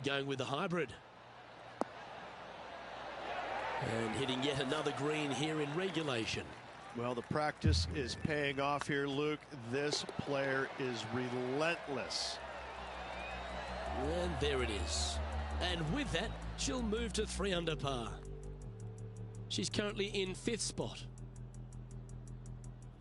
going with the hybrid. And hitting yet another green here in regulation. Well, the practice is paying off here, Luke. This player is relentless. And there it is. And with that, she'll move to 3 under par. She's currently in 5th spot.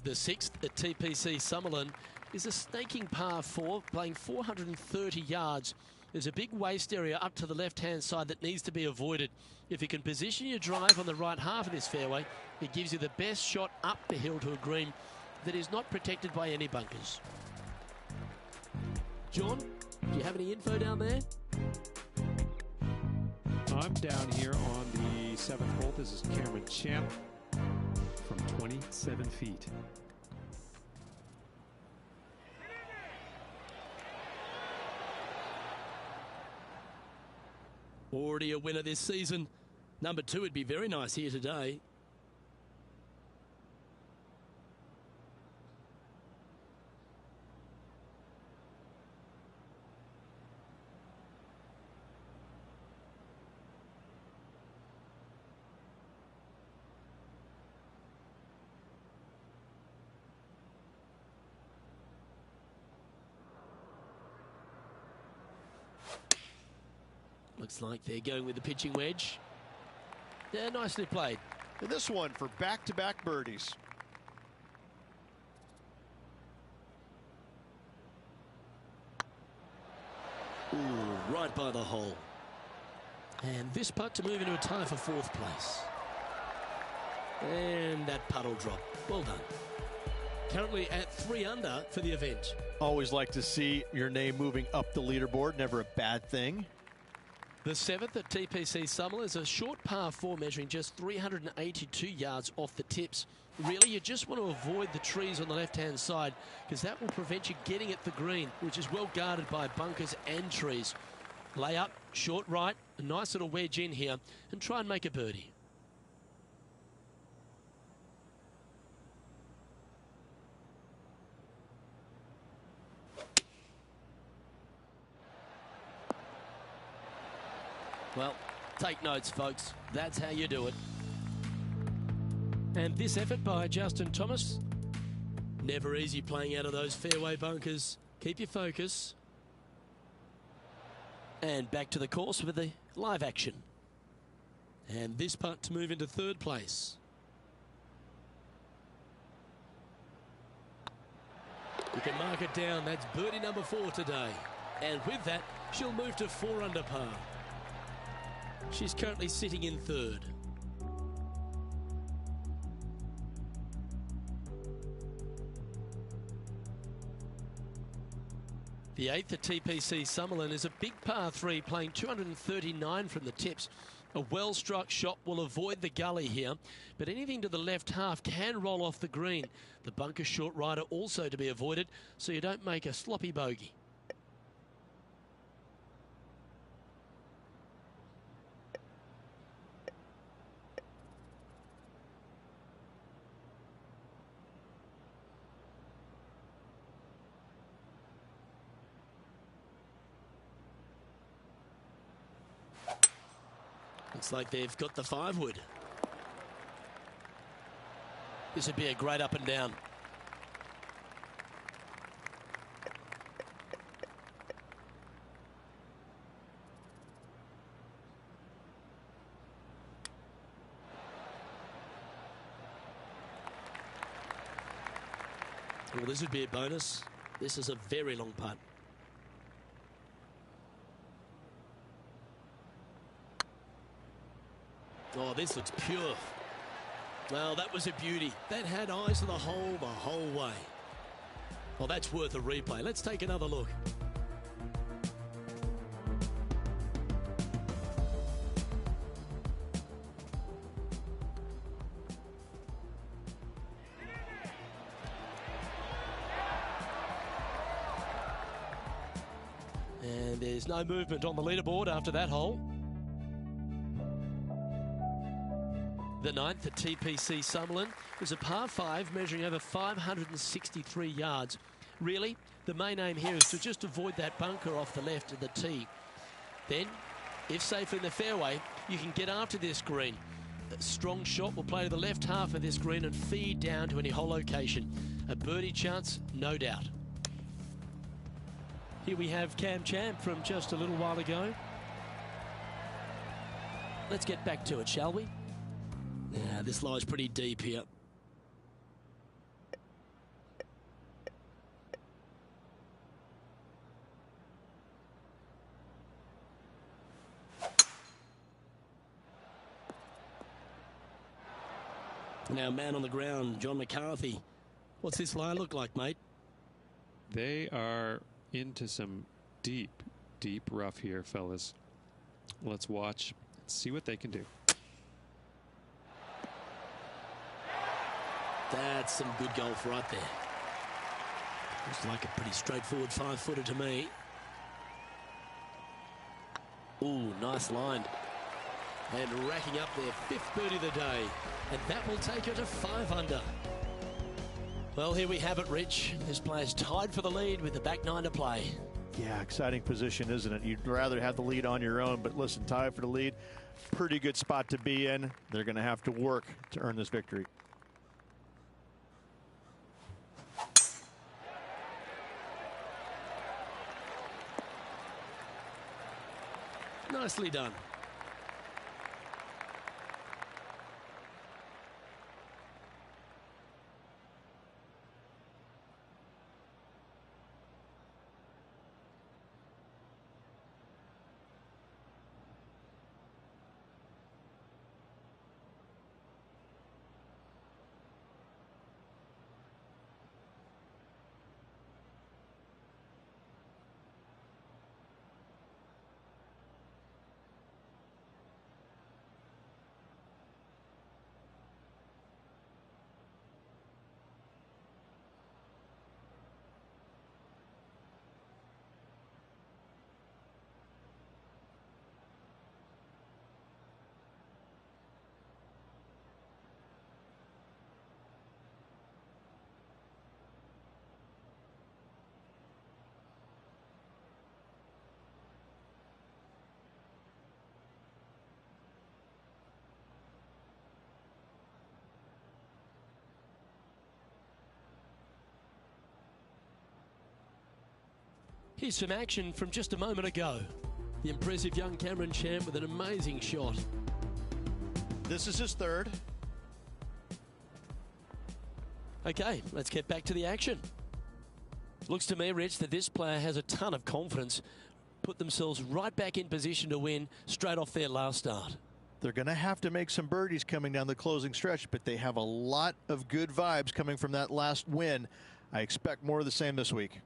The 6th at TPC Summerlin is a snaking par 4, playing 430 yards. There's a big waste area up to the left-hand side that needs to be avoided. If you can position your drive on the right half of this fairway, it gives you the best shot up the hill to a green that is not protected by any bunkers. John, do you have any info down there? I'm down here on the 7th hole. This is Cameron Champ from 27 feet. Already a winner this season. Number 2 would be very nice here today. Looks like they're going with the pitching wedge. Yeah, nicely played. And this one for back-to-back birdies. Ooh, right by the hole. And this putt to move into a tie for 4th place. And that putt will drop. Well done. Currently at 3 under for the event. Always like to see your name moving up the leaderboard. Never a bad thing. The 7th at TPC Summerlin is a short par 4 measuring just 382 yards off the tips. Really, you just want to avoid the trees on the left-hand side because that will prevent you getting at the green, which is well guarded by bunkers and trees. Lay up, short right, a nice little wedge in here, and try and make a birdie. Well, take notes, folks. That's how you do it. And this effort by Justin Thomas. Never easy playing out of those fairway bunkers. Keep your focus. And back to the course with the live action. And this putt to move into 3rd place. You can mark it down. That's birdie number 4 today. And with that, she'll move to 4 under par. She's currently sitting in 3rd. The 8th at TPC Summerlin is a big par 3 playing 239 from the tips. A well-struck shot will avoid the gully here, but anything to the left half can roll off the green. The bunker short rider also to be avoided so you don't make a sloppy bogey. Looks like they've got the 5-wood. This would be a great up and down. Well, this would be a bonus. This is a very long putt. Oh, this looks pure. Well, that was a beauty. That had eyes to the whole way. Well, that's worth a replay. Let's take another look. And there's no movement on the leaderboard after that hole. The 9th at TPC Summerlin was a par 5 measuring over 563 yards. Really, the main aim here is to just avoid that bunker off the left of the tee. Then, if safe in the fairway, you can get after this green. A strong shot will play to the left half of this green and feed down to any hole location. A birdie chance, no doubt. Here we have Cam Champ from just a little while ago. Let's get back to it, shall we? Yeah, this lies pretty deep here. Now, man on the ground, John McCarthy. What's this line look like, mate? They are into some deep, deep rough here, fellas. Let's watch and see what they can do. That's some good golf right there. Looks like a pretty straightforward 5-footer to me. Ooh, nice line. And racking up their 5th birdie of the day. And that will take her to 5 under. Well, here we have it, Rich. This player's tied for the lead with the back 9 to play. Yeah, exciting position, isn't it? You'd rather have the lead on your own, but listen, tied for the lead, pretty good spot to be in. They're going to have to work to earn this victory. Nicely done. Here's some action from just a moment ago. The impressive young Cameron Champ with an amazing shot. This is his 3rd. Okay, let's get back to the action. Looks to me, Rich, that this player has a ton of confidence. Put themselves right back in position to win straight off their last start. They're going to have to make some birdies coming down the closing stretch, but they have a lot of good vibes coming from that last win. I expect more of the same this week.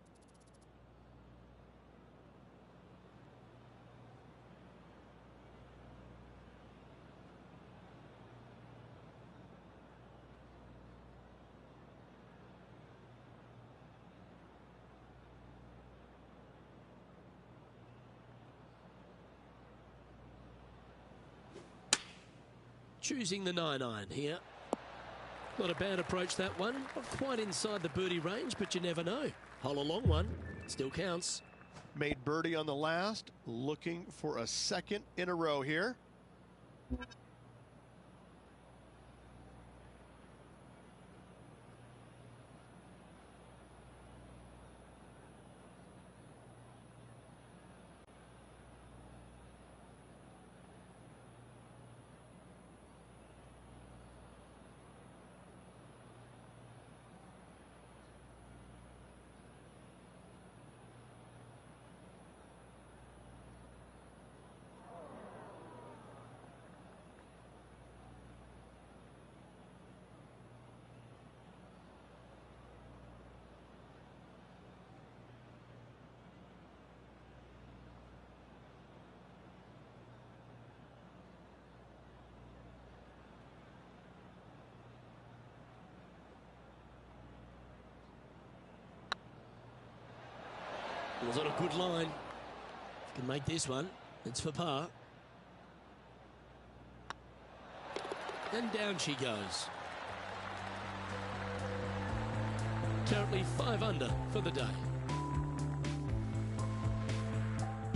Choosing the 9-iron here. Not a bad approach, that one. Not quite inside the birdie range, but you never know. Hole a long one. Still counts. Made birdie on the last. Looking for a 2nd in a row here. It was on a good line. Can make this one. It's for par. And down she goes. Currently 5 under for the day.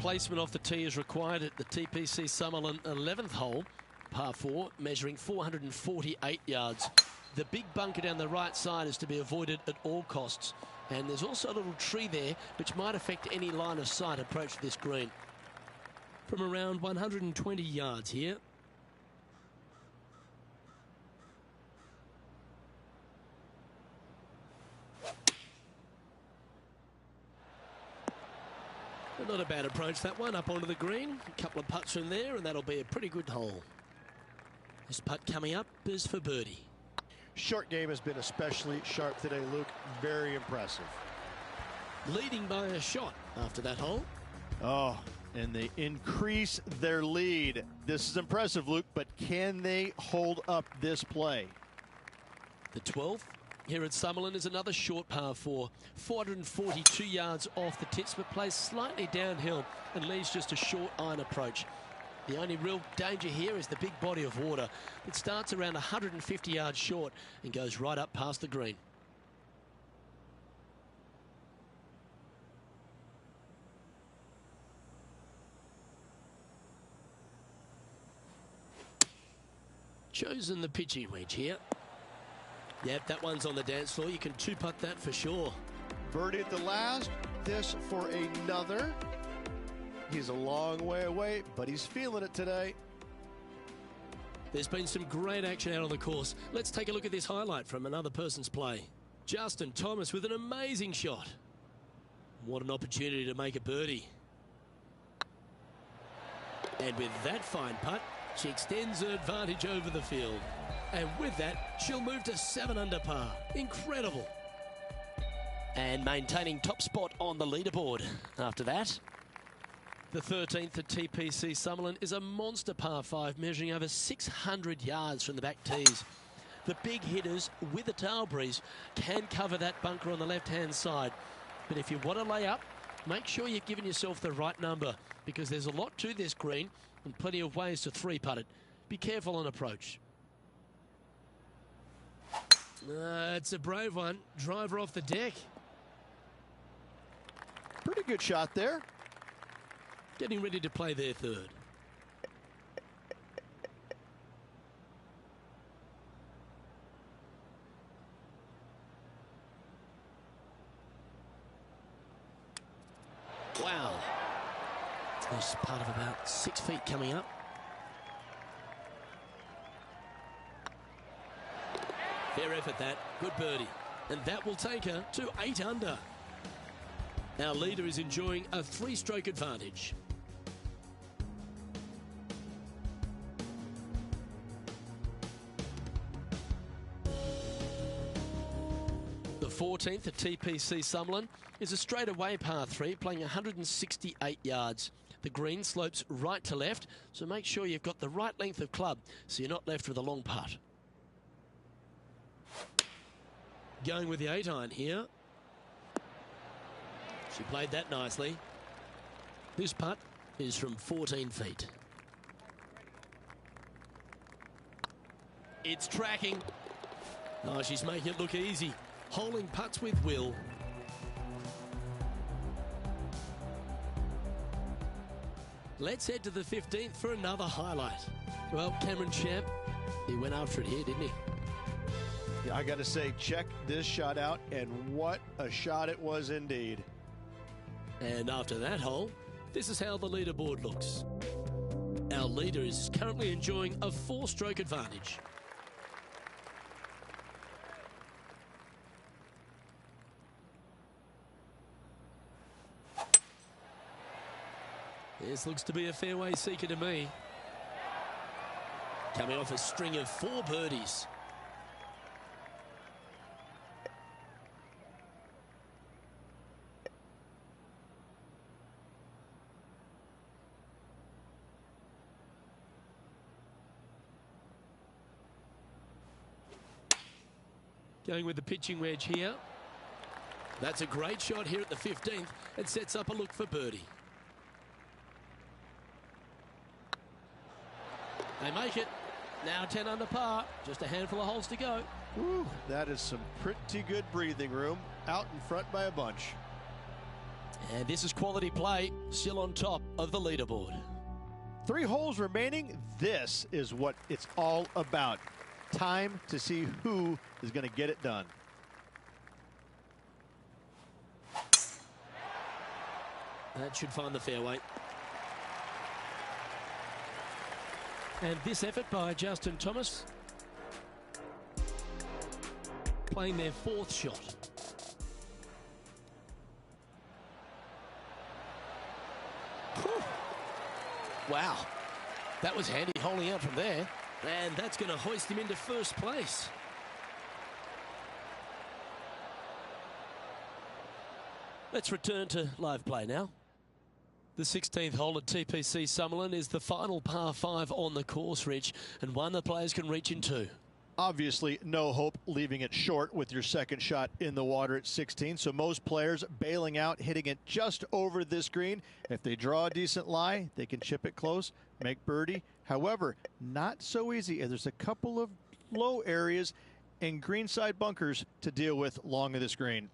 placement off the tee is required at the TPC Summerlin 11th hole, par 4, measuring 448 yards. The big bunker down the right side is to be avoided at all costs. And there's also a little tree there which might affect any line of sight approach to this green. From around 120 yards here. Not a bad approach, that one, up onto the green. A couple of putts from there, and that'll be a pretty good hole. This putt coming up is for birdie. Short game has been especially sharp today, Luke. Very impressive. Leading by a shot after that hole. Oh, and they increase their lead. This is impressive, Luke, but can they hold up this play? The 12th here at Summerlin is another short par 4. 442 yards off the tips, but plays slightly downhill and leaves just a short iron approach. The only real danger here is the big body of water that starts around 150 yards short and goes right up past the green. Chosen the pitching wedge here. Yep, that one's on the dance floor. You can two-putt that for sure. Birdie at the last. This for another. He's a long way away, but he's feeling it today. There's been some great action out on the course. Let's take a look at this highlight from another person's play. Justin Thomas with an amazing shot. What an opportunity to make a birdie. And with that fine putt, she extends her advantage over the field. And with that, she'll move to 7 under par. Incredible. And maintaining top spot on the leaderboard. After that, the 13th at TPC Summerlin is a monster par 5 measuring over 600 yards from the back tees. The big hitters with a tail breeze can cover that bunker on the left-hand side. But if you want to lay up, make sure you're giving yourself the right number, because there's a lot to this green and plenty of ways to three-putt it. Be careful on approach. It's a brave one. Driver off the deck. Pretty good shot there. Getting ready to play their third. Wow. There's part of about 6 feet coming up. Fair effort that. Good birdie. And that will take her to 8 under. Our leader is enjoying a 3-stroke advantage. The 14th at TPC Summerlin is a straightaway par 3 playing 168 yards. The green slopes right to left, so make sure you've got the right length of club so you're not left with a long putt. Going with the 8-iron here. She played that nicely. This putt is from 14 feet. It's tracking. Oh, she's making it look easy. Holing putts with will. Let's head to the 15th for another highlight. Well, Cameron Champ, he went after it here, didn't he? Yeah, I got to say, check this shot out, and what a shot it was indeed. And after that hole, this is how the leaderboard looks. Our leader is currently enjoying a 4-stroke advantage. This looks to be a fairway seeker to me. Coming off a string of 4 birdies. Going with the pitching wedge here. That's a great shot here at the 15th. It sets up a look for birdie. They make it. Now 10 under par. Just a handful of holes to go. Woo, that is some pretty good breathing room. Out in front by a bunch. And this is quality play, still on top of the leaderboard. 3 holes remaining. This is what it's all about. Time to see who is going to get it done. That should find the fairway. And this effort by Justin Thomas, playing their 4th shot. Whew. Wow, that was handy holding out from there. And that's going to hoist him into first place. Let's return to live play now. The 16th hole at TPC Summerlin is the final par 5 on the course, Rich, and one the players can reach in 2. Obviously, no hope leaving it short with your second shot in the water at 16. So most players bailing out, hitting it just over this green. If they draw a decent lie, they can chip it close, make birdie. However, not so easy. There's a couple of low areas and greenside bunkers to deal with along of this green.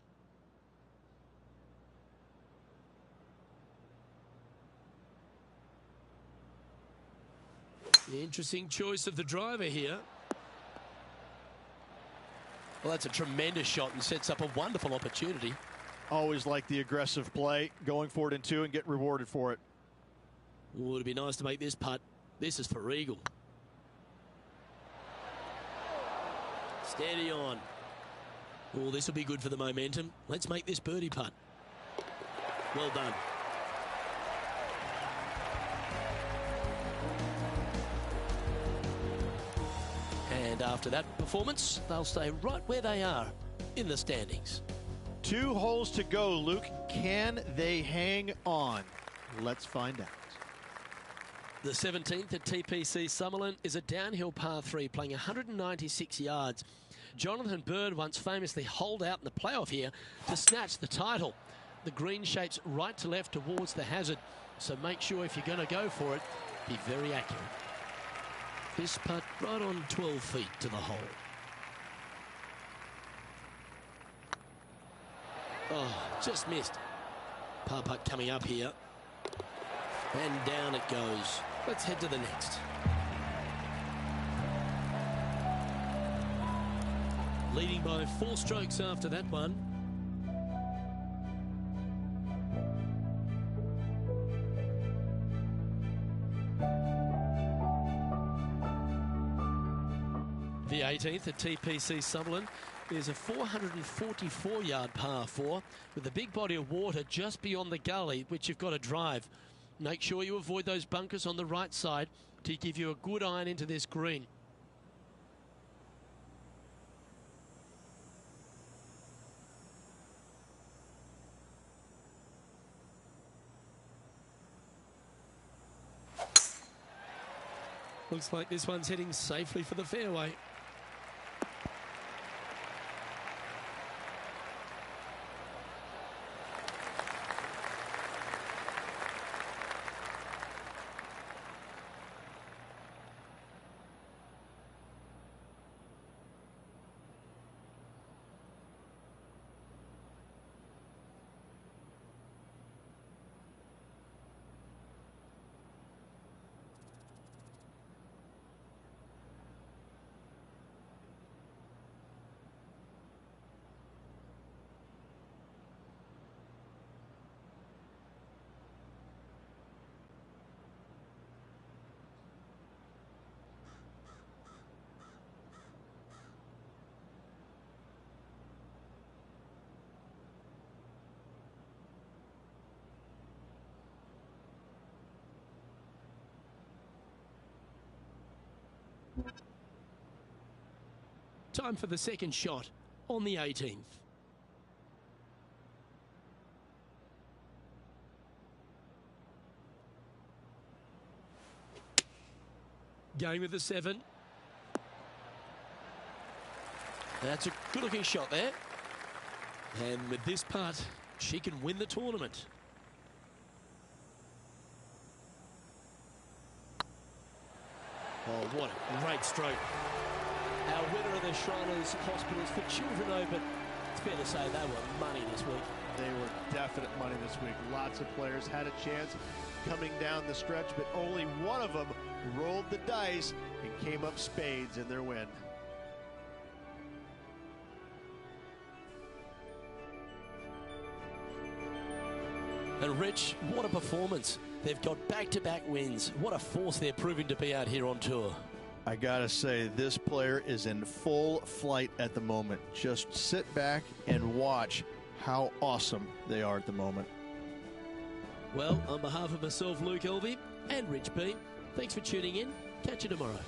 Interesting choice of the driver here. Well, that's a tremendous shot and sets up a wonderful opportunity. Always like the aggressive play, going for it in 2 and get rewarded for it. Oh, it'd be nice to make this putt. This is for eagle. Steady on. Oh, this will be good for the momentum. Let's make this birdie putt. Well done. And after that performance, they'll stay right where they are in the standings. 2 holes to go, Luke. Can they hang on? Let's find out. The 17th at TPC Summerlin is a downhill par 3 playing 196 yards. Jonathan Bird once famously holed out in the playoff here to snatch the title. The green shapes right to left towards the hazard, so make sure if you're going to go for it, be very accurate. This putt right on 12 feet to the hole. Oh, just missed. Par putt coming up here. And down it goes. Let's head to the next. Leading by 4 strokes after that one. The 18th at TPC Summerlin is a 444-yard par 4 with a big body of water just beyond the gully, which you've got to drive. Make sure you avoid those bunkers on the right side to give you a good iron into this green. Looks like this one's heading safely for the fairway. Time for the second shot on the 18th. Going with the 7. That's a good-looking shot there. And with this putt, she can win the tournament. Oh, what a great stroke. Our winner of the Shriners Hospitals for Children Open It's fair to say they were money this week. They were definite money this week. Lots of players had a chance coming down the stretch, but only one of them rolled the dice and came up spades in their win. And Rich, what a performance. They've got back-to-back wins. What a force they're proving to be out here on tour. I gotta say, this player is in full flight at the moment. Just sit back and watch how awesome they are at the moment. Well, on behalf of myself, Luke Elvey, and Rich P, thanks for tuning in. Catch you tomorrow.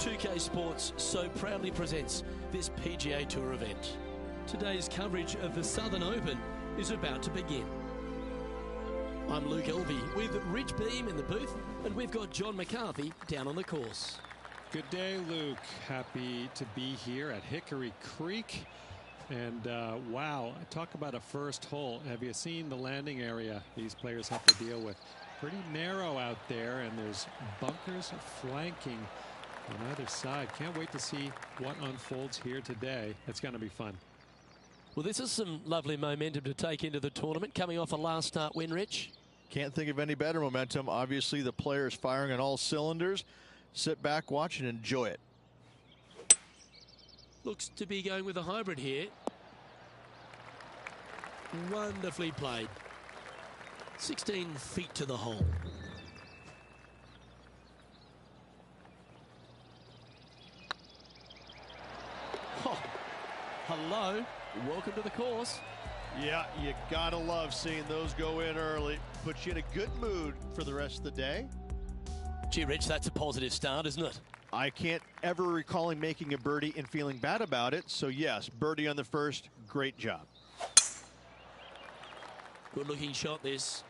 2K Sports so proudly presents this PGA Tour event. Today's coverage of the Southern Open is about to begin. I'm Luke Elvey with Rich Beam in the booth, and we've got John McCarthy down on the course. Good day, Luke. Happy to be here at Hickory Creek. And wow, talk about a first hole. Have you seen the landing area these players have to deal with? Pretty narrow out there, and there's bunkers flanking on either side. Can't wait to see what unfolds here today. It's going to be fun. Well, this is some lovely momentum to take into the tournament, coming off a last start win, Rich. Can't think of any better momentum. Obviously, the players firing on all cylinders. Sit back, watch, and enjoy it. Looks to be going with a hybrid here. Wonderfully played. 16 feet to the hole. Oh, hello. Welcome to the course. Yeah, you gotta love seeing those go in early. Puts you in a good mood for the rest of the day. Gee, Rich, that's a positive start, isn't it? I can't ever recalling making a birdie and feeling bad about it. So yes, birdie on the first, great job. Good looking shot this.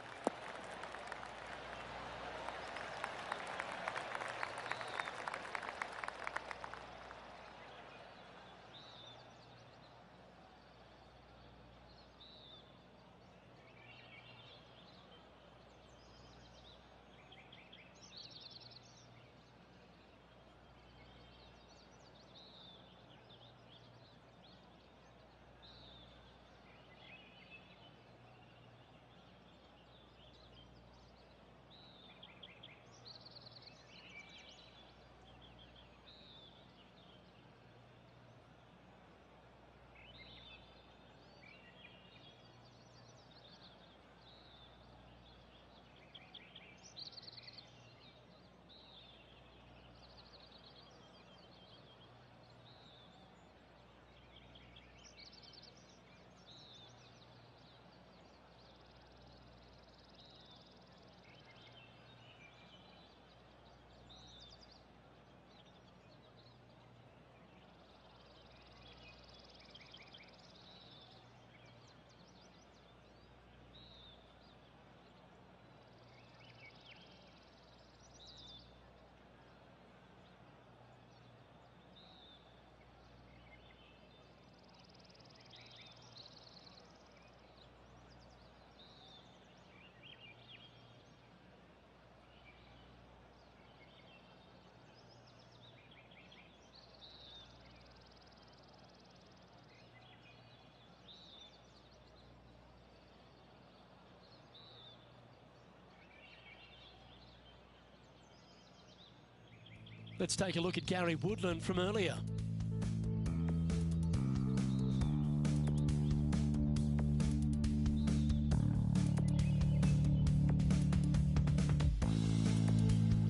Let's take a look at Gary Woodland from earlier.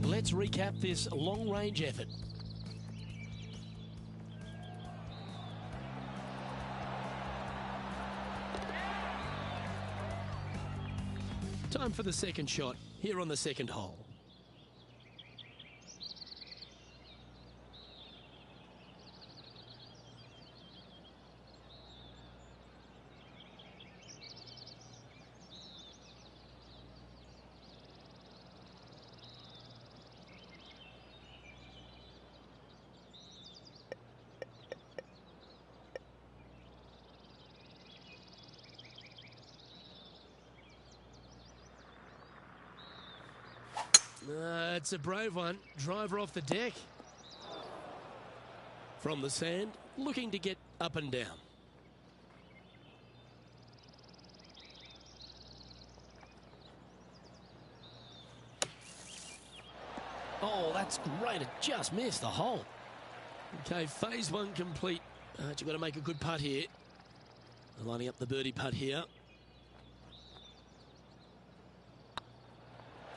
Let's recap this long-range effort. Time for the second shot here on the second hole. It's a brave one. Driver off the deck. From the sand, looking to get up and down. Oh, that's great. It just missed the hole. Okay, phase one complete. You've got to make a good putt here. Lining up the birdie putt here.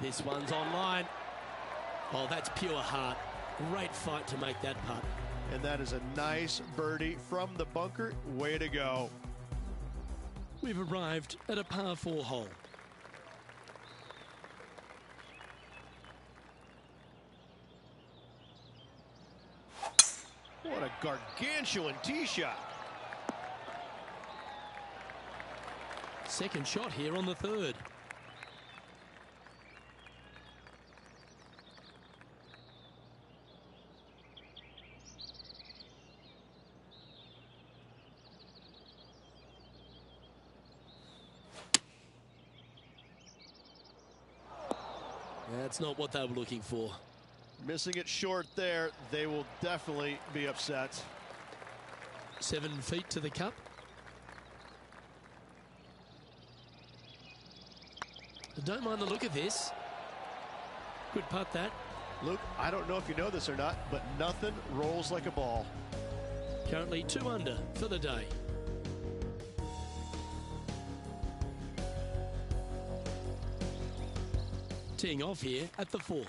This one's online. Oh, that's pure heart. Great fight to make that putt. And that is a nice birdie from the bunker. Way to go. We've arrived at a par 4 hole. What a gargantuan tee shot. Second shot here on the third. That's not what they were looking for. Missing it short there, they will definitely be upset. 7 feet to the cup. Don't mind the look of this. Good putt that. Luke, I don't know if you know this or not, but nothing rolls like a ball. Currently 2 under for the day. Teeing off here at the 4th.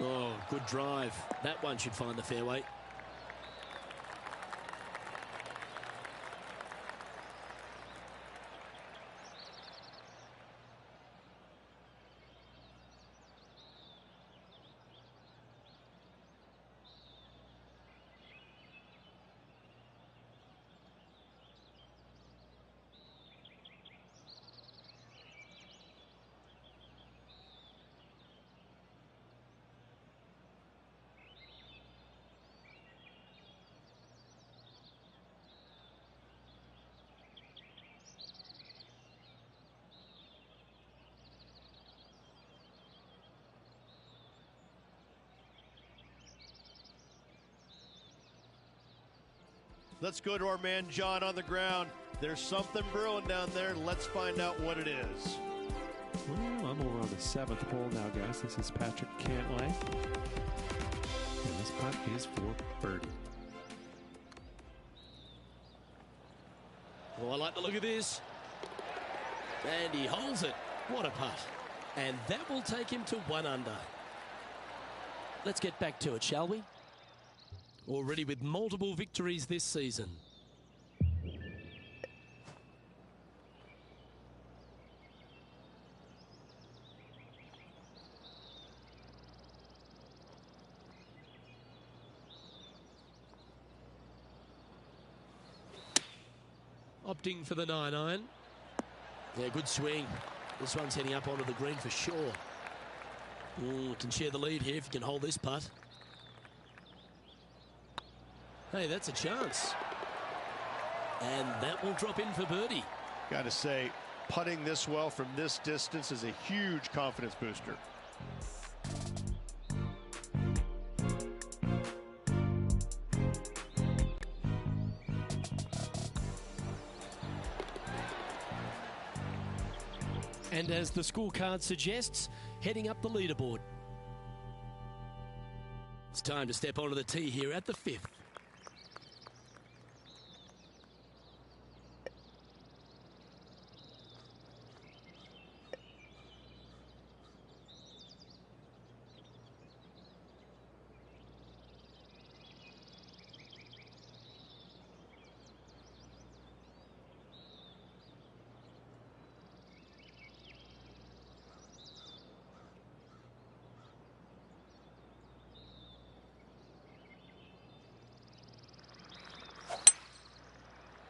Oh, good drive. That one should find the fairway. Let's go to our man John on the ground. There's something brewing down there. Let's find out what it is. Well, I'm over on the 7th hole now, guys. This is Patrick Cantlay. And this putt is for birdie. Oh, I like the look of this. And he holds it. What a putt. And that will take him to 1 under. Let's get back to it, shall we? Already with multiple victories this season. Opting for the 9-iron. Yeah, good swing. This one's heading up onto the green for sure. Ooh, can share the lead here if you can hold this putt. Hey, that's a chance. And that will drop in for birdie. Got to say, putting this well from this distance is a huge confidence booster. And as the scorecard suggests, heading up the leaderboard. It's time to step onto the tee here at the 5th.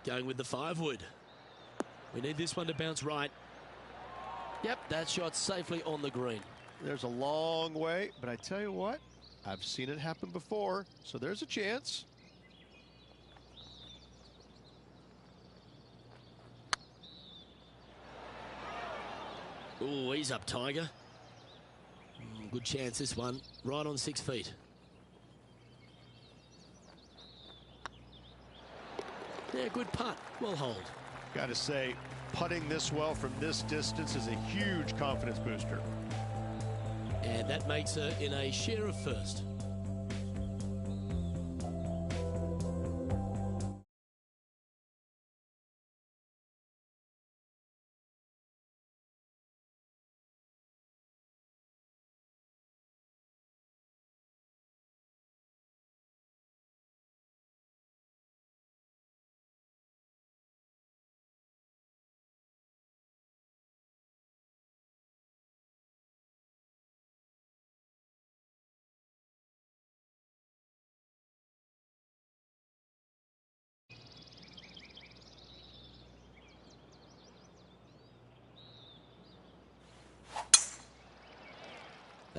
Going with the 5-wood. We need this one to bounce right. Yep, that shot's safely on the green. There's a long way, but I tell you what, I've seen it happen before, so there's a chance. Oh, he's up, Tiger. Good chance, this one. Right on 6 feet. Yeah, good putt. Well hold. Got to say, putting this well from this distance is a huge confidence booster. And that makes her in a share of first.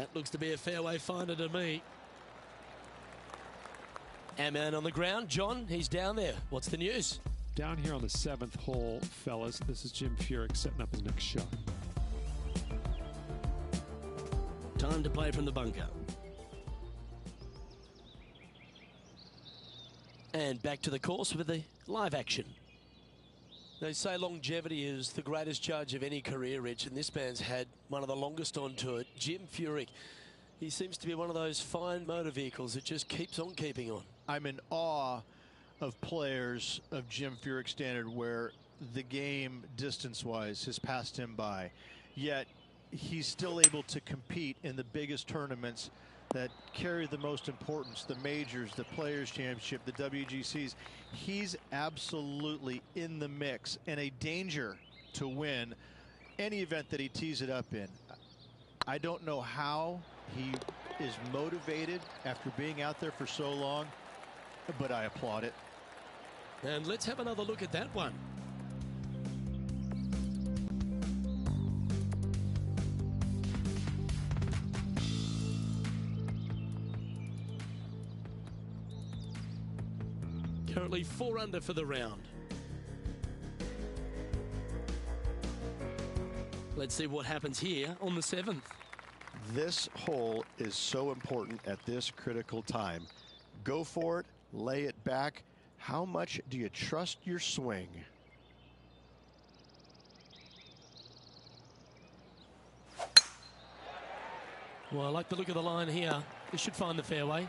That looks to be a fairway finder to me. Aman on the ground. John, he's down there. What's the news? Down here on the 7th hole, fellas, this is Jim Furyk setting up his next shot. Time to play from the bunker. And back to the course with the live action. They say longevity is the greatest judge of any career, Rich, and this man's had one of the longest on tour. Jim Furyk. He seems to be one of those fine motor vehicles that just keeps on keeping on. I'm in awe of players of Jim Furyk's standard where the game, distance-wise, has passed him by. Yet he's still able to compete in the biggest tournaments that carry the most importance, the majors, the Players' Championship, the WGCs. He's absolutely in the mix and a danger to win any event that he tees it up in. I don't know how he is motivated after being out there for so long, but I applaud it. And let's have another look at that one. Currently 4 under for the round. Let's see what happens here on the 7th. This hole is so important at this critical time. Go for it, lay it back. How much do you trust your swing? Well, I like the look of the line here. This should find the fairway.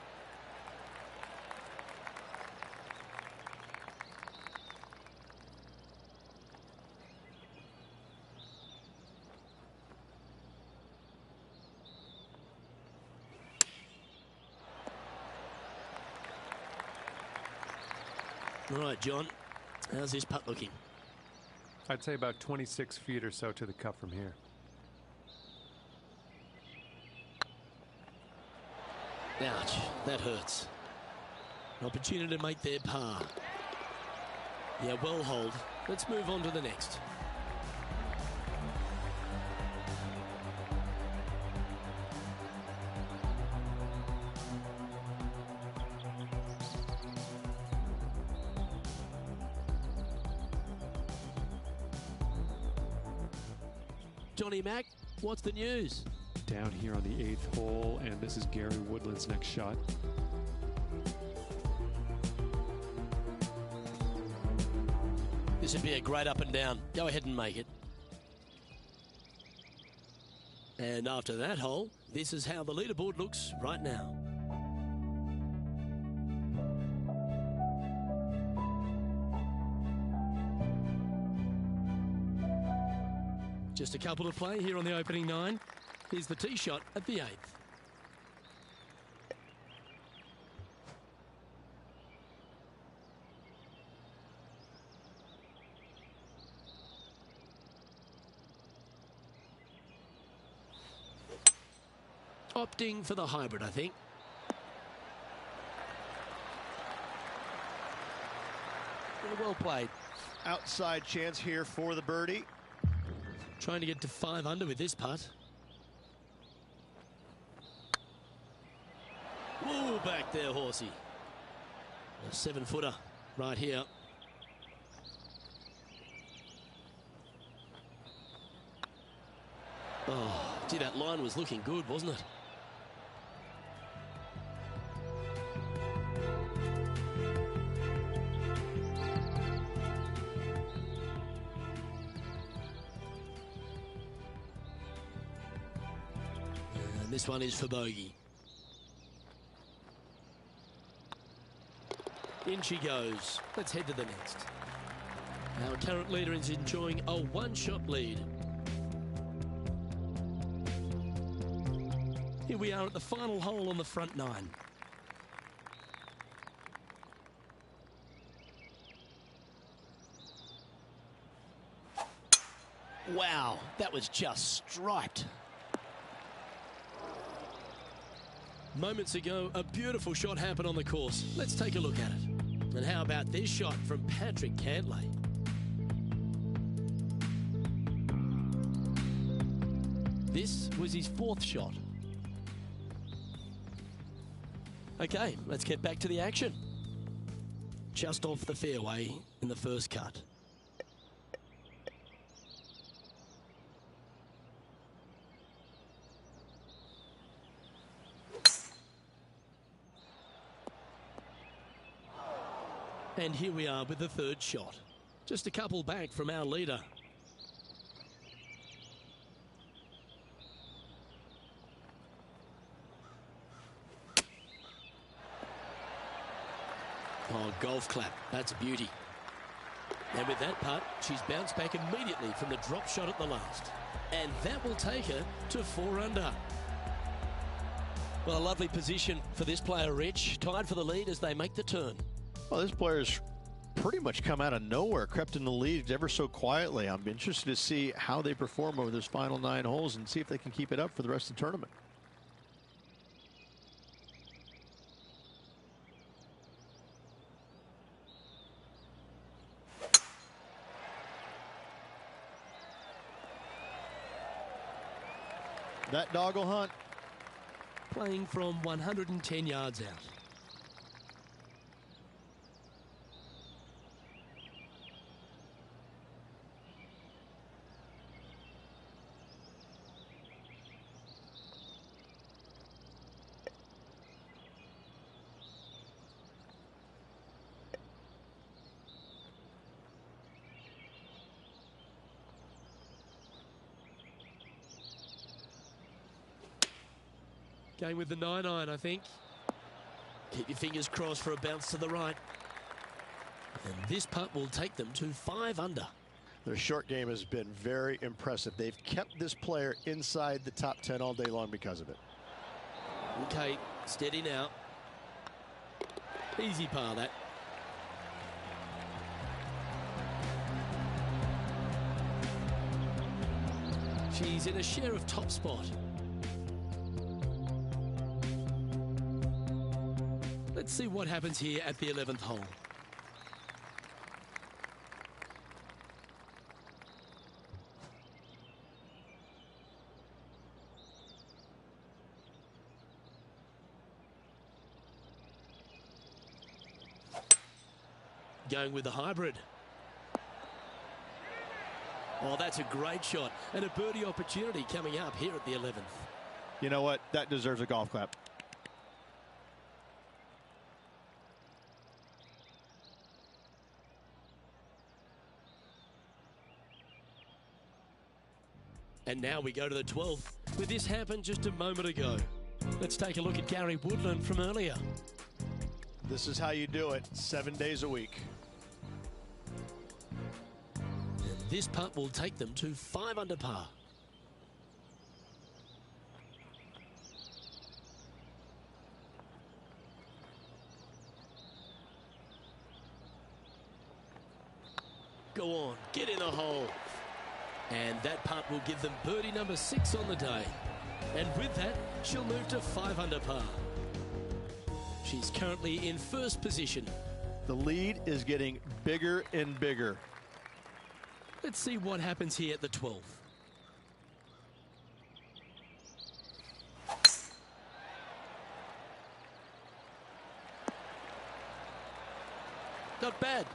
All right, John, how's this putt looking? I'd say about 26 feet or so to the cup from here. Ouch, that hurts. An opportunity to make their par. Yeah, well hold. Let's move on to the next. Johnny Mack, what's the news? Down here on the 8th hole, and this is Gary Woodland's next shot. This would be a great up and down. Go ahead and make it. And after that hole, this is how the leaderboard looks right now. Just a couple to play here on the opening 9. Here's the tee shot at the 8th. Opting for the hybrid, I think. Well played. Outside chance here for the birdie. Trying to get to 5 under with this putt. Whoa, back there, horsey. A 7-footer right here. Oh, gee, that line was looking good, wasn't it? And this one is for bogey. In she goes. Let's head to the next. Our current leader is enjoying a 1-shot lead. Here we are at the final hole on the front 9. Wow, that was just striped. Moments ago, a beautiful shot happened on the course. Let's take a look at it. And how about this shot from Patrick Cantlay? This was his 4th shot. Okay, let's get back to the action. Just off the fairway in the first cut. And here we are with the third shot. Just a couple back from our leader. Oh, golf clap. That's a beauty. And with that putt, she's bounced back immediately from the drop shot at the last. And that will take her to 4 under. Well, a lovely position for this player, Rich. Tied for the lead as they make the turn. Well, this player's pretty much come out of nowhere, crept in the lead ever so quietly. I'm interested to see how they perform over this final 9 holes and see if they can keep it up for the rest of the tournament. That doggle hunt. Playing from 110 yards out. Going with the 9-iron, I think. Keep your fingers crossed for a bounce to the right. And this putt will take them to 5 under. Their short game has been very impressive. They've kept this player inside the top 10 all day long because of it. Okay, steady now. Easy par, that. She's in a share of top spot. Let's see what happens here at the 11th hole. Going with the hybrid. Oh, that's a great shot. And a birdie opportunity coming up here at the 11th. You know what? That deserves a golf clap. And now we go to the 12th. With this happened just a moment ago. Let's take a look at Gary Woodland from earlier. This is how you do it, 7 days a week. And this putt will take them to 5 under par. Go on, get in the hole. And that putt will give them birdie number 6 on the day. And with that, she'll move to 5 under par. She's currently in first position. The lead is getting bigger and bigger. Let's see what happens here at the 12th. Not bad.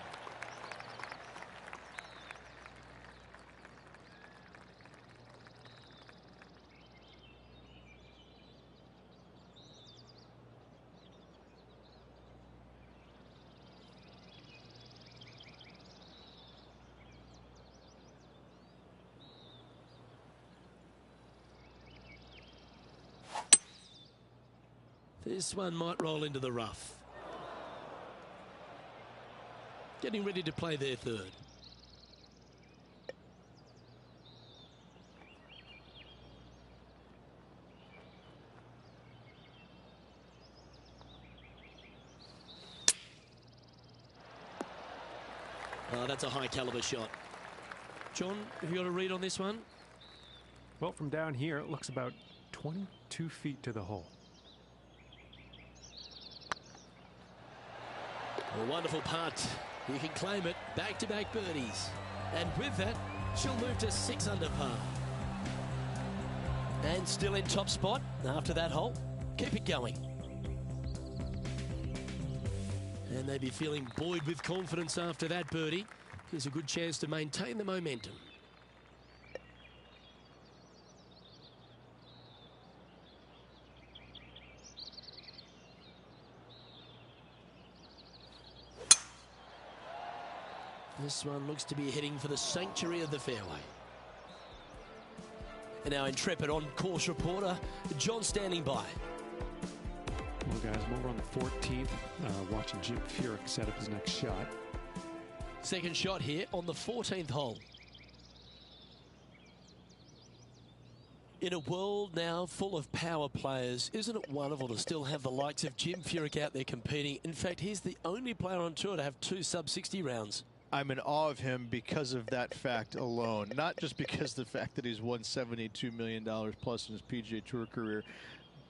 This one might roll into the rough. Getting ready to play their third. Oh, that's a high caliber shot. John, have you got a read on this one? Well, from down here, it looks about 22 feet to the hole. A wonderful putt. You can claim it. Back-to-back birdies. And with that, she'll move to 6 under par. And still in top spot after that hole. Keep it going. And they'd be feeling buoyed with confidence after that birdie. Here's a good chance to maintain the momentum. This one looks to be heading for the sanctuary of the fairway. And our intrepid on-course reporter, John, standing by. Well, guys, I'm over on the 14th, watching Jim Furyk set up his next shot. Second shot here on the 14th hole. In a world now full of power players, isn't it wonderful to still have the likes of Jim Furyk out there competing? In fact, he's the only player on tour to have 2 sub-60 rounds. I'm in awe of him because of that fact alone. Not just because of the fact that he's won $72 million plus in his PGA Tour career,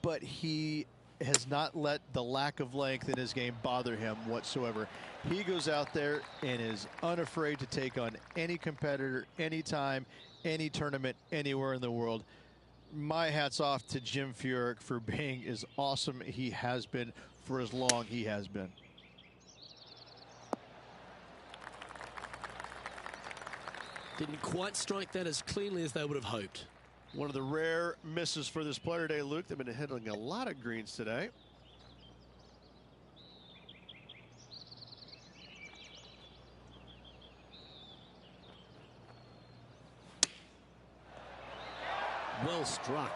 but he has not let the lack of length in his game bother him whatsoever. He goes out there and is unafraid to take on any competitor, anytime, any tournament, anywhere in the world. My hat's off to Jim Furyk for being as awesome he has been for as long he has been. Didn't quite strike that as cleanly as they would have hoped. One of the rare misses for this player today, Luke. They've been hitting a lot of greens today. Well struck.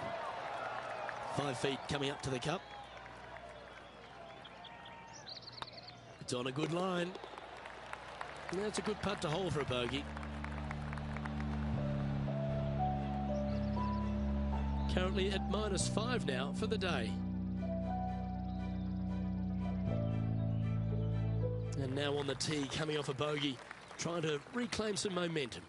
5 feet coming up to the cup. It's on a good line. That's a good putt to hold for a bogey. Currently at -5 now for the day. And now on the tee, coming off a bogey, trying to reclaim some momentum.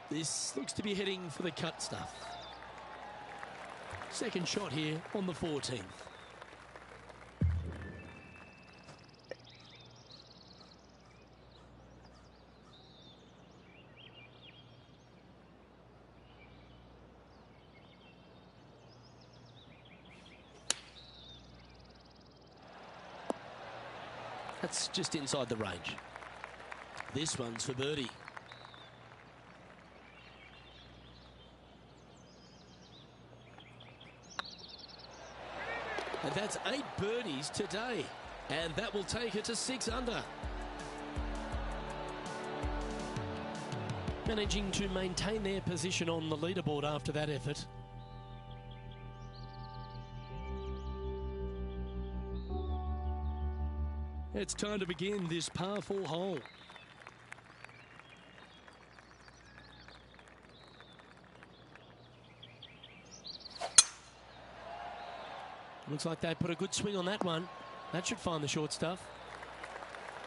This looks to be heading for the cut stuff. Second shot here on the 14th. That's just inside the range. This one's for birdie. And that's 8 birdies today. And that will take it to 6 under. Managing to maintain their position on the leaderboard after that effort. It's time to begin this par 4 hole. Looks like they put a good swing on that one. That should find the short stuff.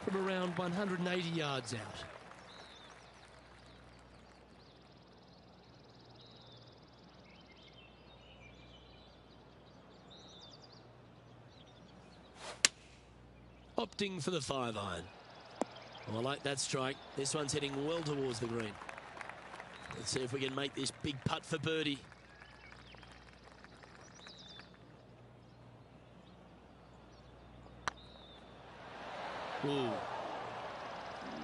From around 180 yards out. Opting for the 5-iron. Oh, I like that strike. This one's heading well towards the green. Let's see if we can make this big putt for birdie. Ooh.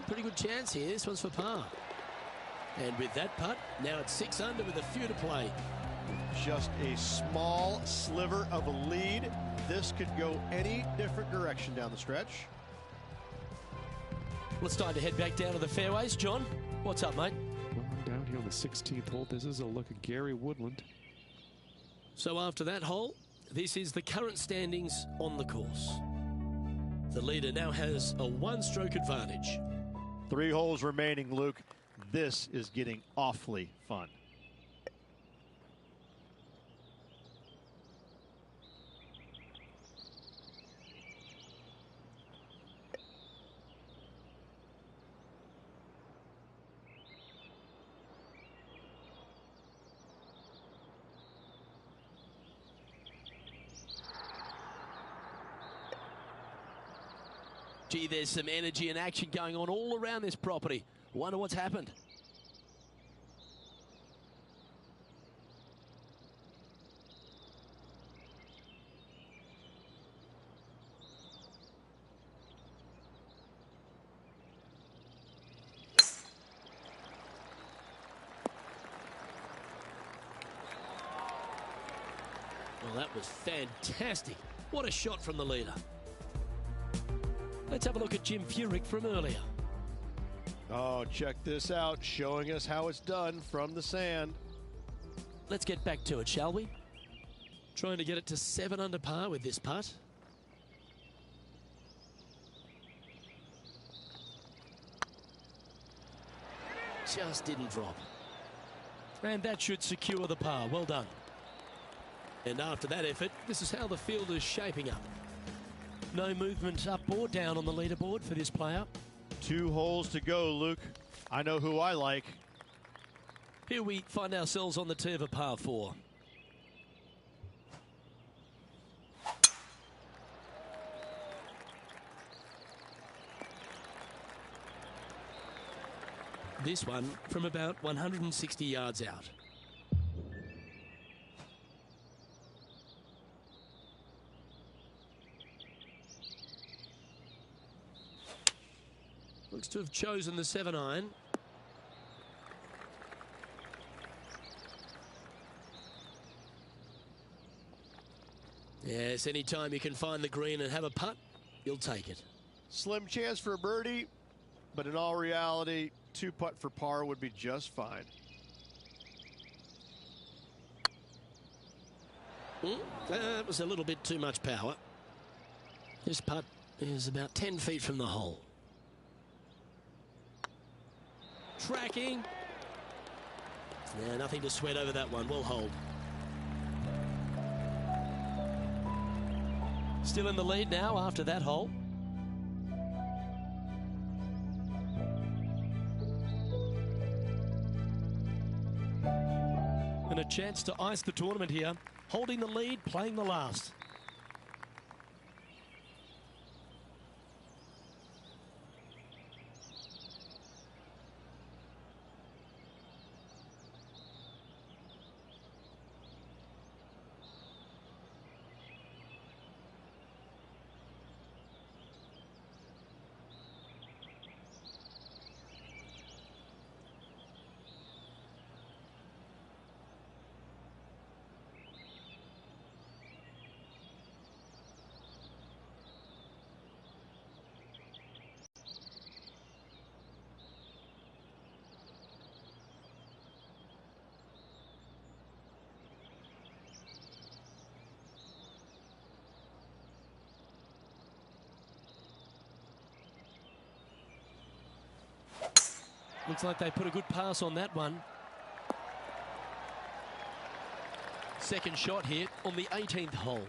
Pretty good chance here. This one's for par. And with that putt, now it's 6 under with a few to play. Just a small sliver of a lead. This could go any different direction down the stretch. Well, it's time to head back down to the fairways. John, what's up, mate? Well, I'm down here on the 16th hole. This is a look at Gary Woodland. So after that hole, this is the current standings on the course. The leader now has a 1-stroke advantage. 3 holes remaining, Luke. This is getting awfully fun. Gee, there's some energy and action going on all around this property. Wonder what's happened. Well, that was fantastic. What a shot from the leader. Let's have a look at Jim Furyk from earlier. Oh, check this out, showing us how it's done from the sand. Let's get back to it, shall we? Trying to get it to 7 under par with this putt. Just didn't drop. And that should secure the par. Well done. And after that effort, this is how the field is shaping up. No movement up or down on the leaderboard for this player. 2 holes to go, Luke. I know who I like. Here we find ourselves on the tee of a par 4. This one from about 160 yards out. Looks to have chosen the 7-iron. Yes, anytime you can find the green and have a putt, you'll take it. Slim chance for a birdie, but in all reality, 2 putt for par would be just fine. That was a little bit too much power. This putt is about 10 feet from the hole. Tracking. Yeah, nothing to sweat over that one. We'll hold. Still in the lead now after that hole. And a chance to ice the tournament here. Holding the lead, playing the last. Looks like they put a good pass on that one. Second shot here on the 18th hole.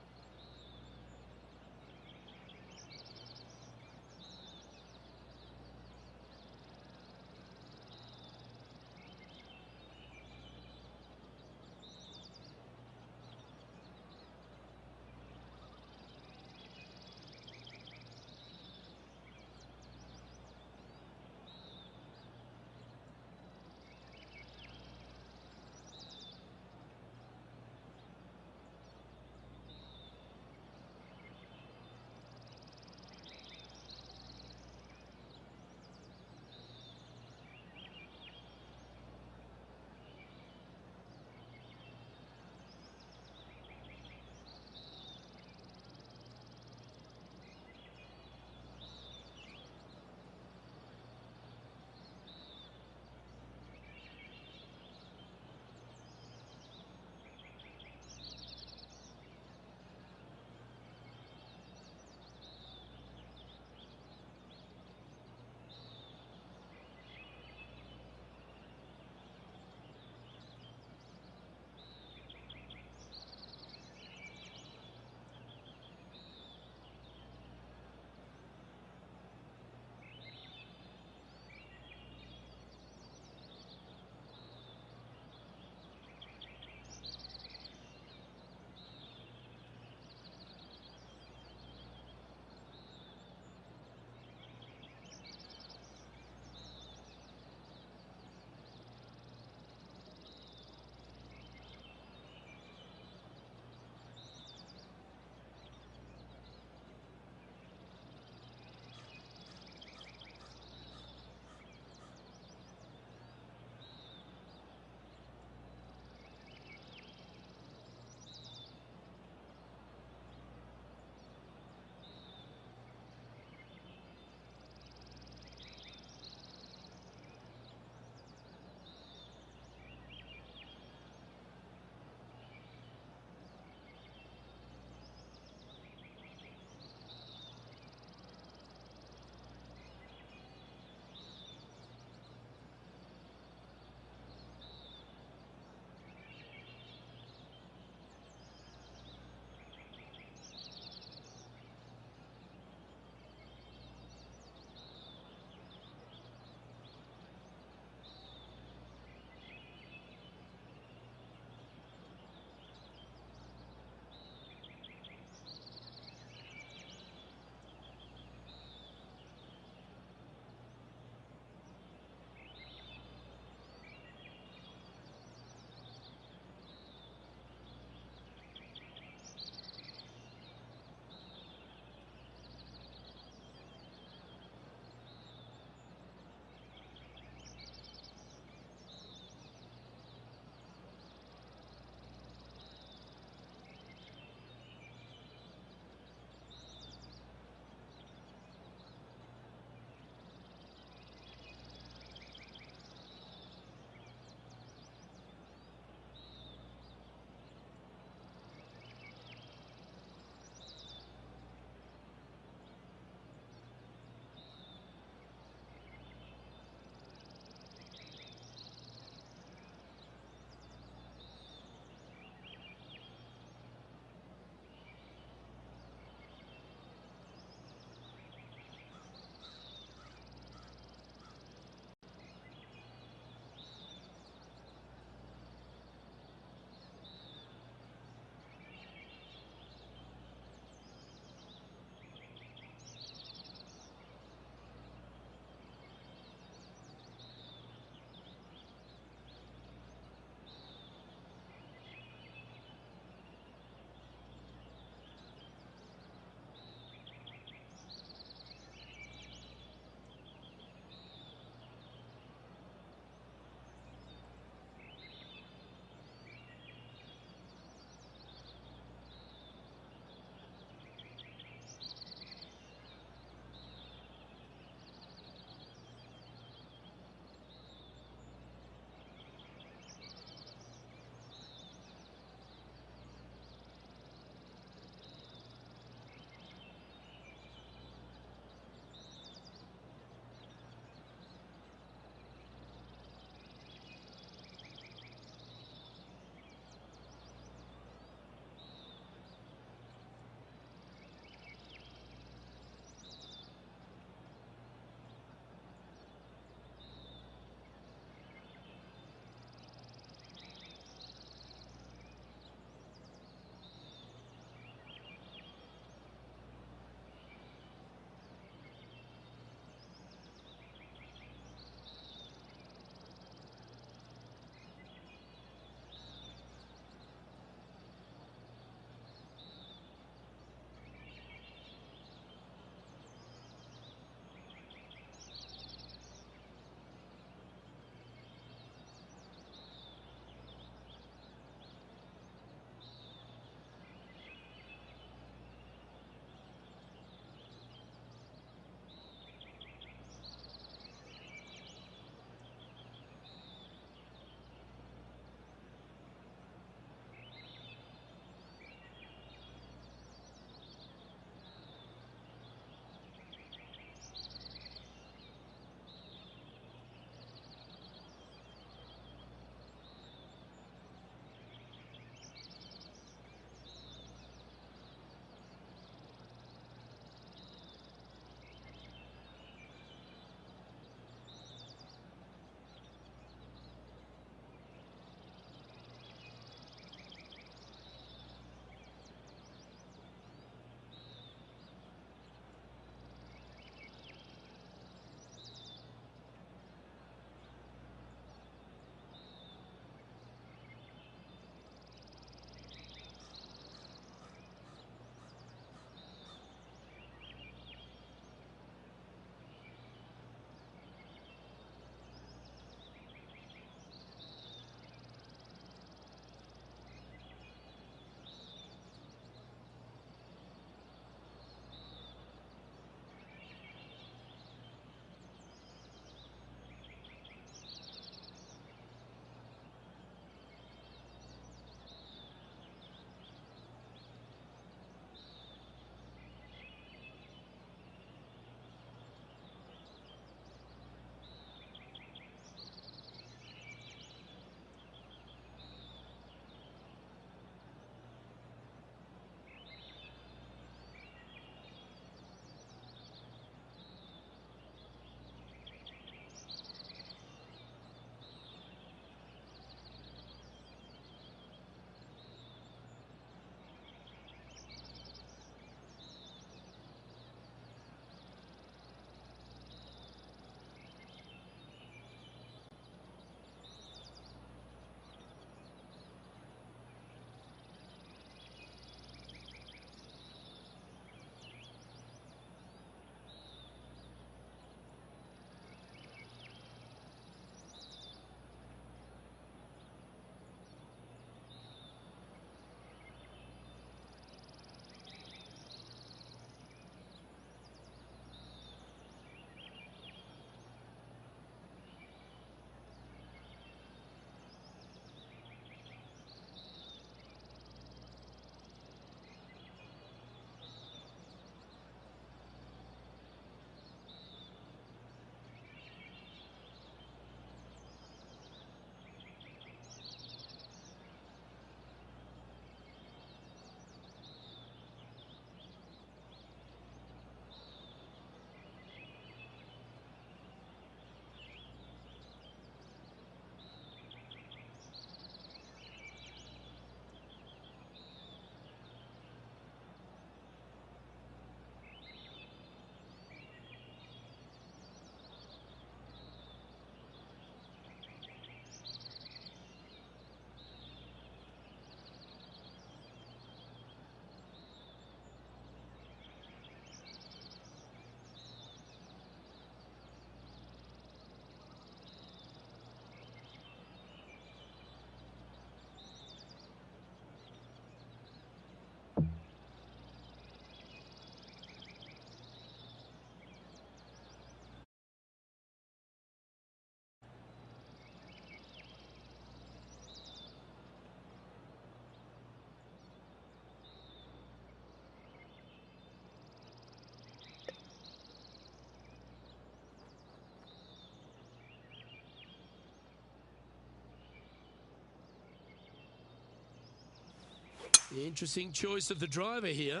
The interesting choice of the driver here.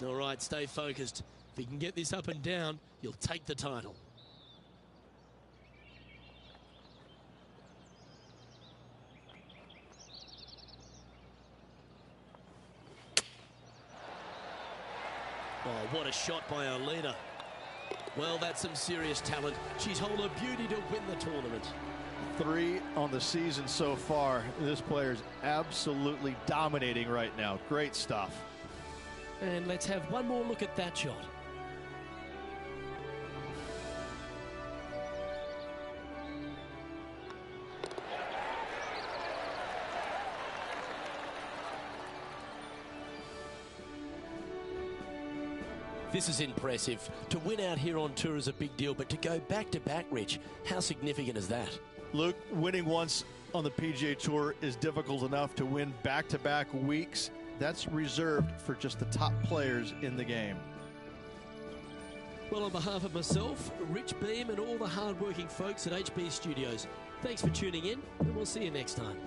All right, stay focused. If you can get this up and down, you'll take the title. Oh, what a shot by our leader. Well, that's some serious talent. She's hold her beauty to win the tournament. 3 on the season so far. This player's absolutely dominating right now. Great stuff. And let's have one more look at that shot. This is impressive. To win out here on tour is a big deal, but to go back-to-back, Rich, how significant is that? Luke, winning once on the PGA Tour is difficult enough. To win back-to-back weeks, that's reserved for just the top players in the game. Well, on behalf of myself, Rich Beem, and all the hard-working folks at HB Studios, thanks for tuning in, and we'll see you next time.